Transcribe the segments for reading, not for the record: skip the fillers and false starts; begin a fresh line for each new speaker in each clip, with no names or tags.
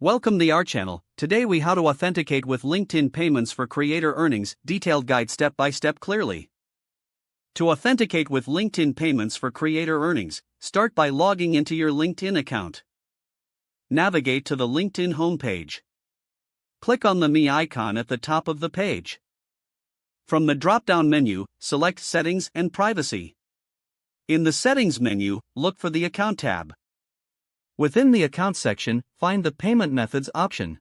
Welcome to our channel. Today we how to authenticate with LinkedIn payments for creator earnings, detailed guide step by step clearly. To authenticate with LinkedIn payments for creator earnings, start by logging into your LinkedIn account. Navigate to the LinkedIn homepage. Click on the Me icon at the top of the page. From the drop-down menu, select Settings and Privacy. In the Settings menu, look for the Account tab. Within the Account section, find the Payment Methods option.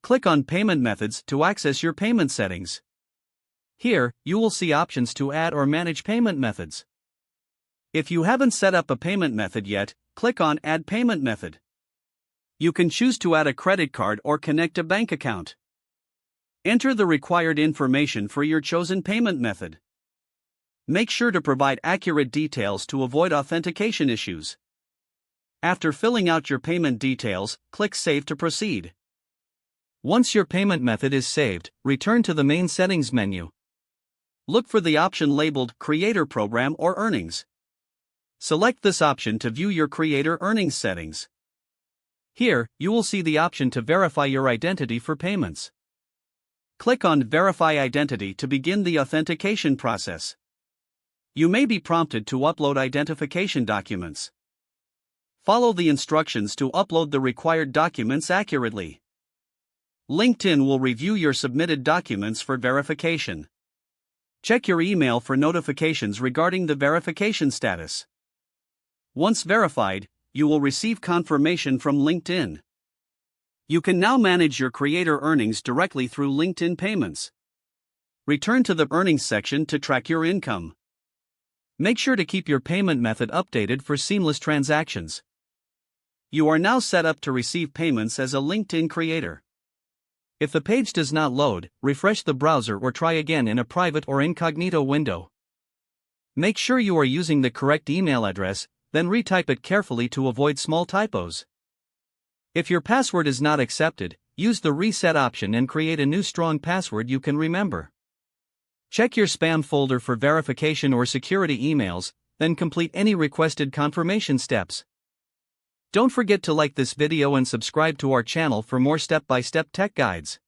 Click on Payment Methods to access your payment settings. Here, you will see options to add or manage payment methods. If you haven't set up a payment method yet, click on Add Payment Method. You can choose to add a credit card or connect a bank account. Enter the required information for your chosen payment method. Make sure to provide accurate details to avoid authentication issues. After filling out your payment details, click Save to proceed. Once your payment method is saved, return to the main settings menu. Look for the option labeled Creator Program or Earnings. Select this option to view your creator earnings settings. Here, you will see the option to verify your identity for payments. Click on Verify Identity to begin the authentication process. You may be prompted to upload identification documents. Follow the instructions to upload the required documents accurately. LinkedIn will review your submitted documents for verification. Check your email for notifications regarding the verification status. Once verified, you will receive confirmation from LinkedIn. You can now manage your creator earnings directly through LinkedIn payments. Return to the Earnings section to track your income. Make sure to keep your payment method updated for seamless transactions. You are now set up to receive payments as a LinkedIn creator. If the page does not load, refresh the browser or try again in a private or incognito window. Make sure you are using the correct email address, then retype it carefully to avoid small typos. If your password is not accepted, use the Reset option and create a new strong password you can remember. Check your spam folder for verification or security emails, then complete any requested confirmation steps. Don't forget to like this video and subscribe to our channel for more step-by-step tech guides.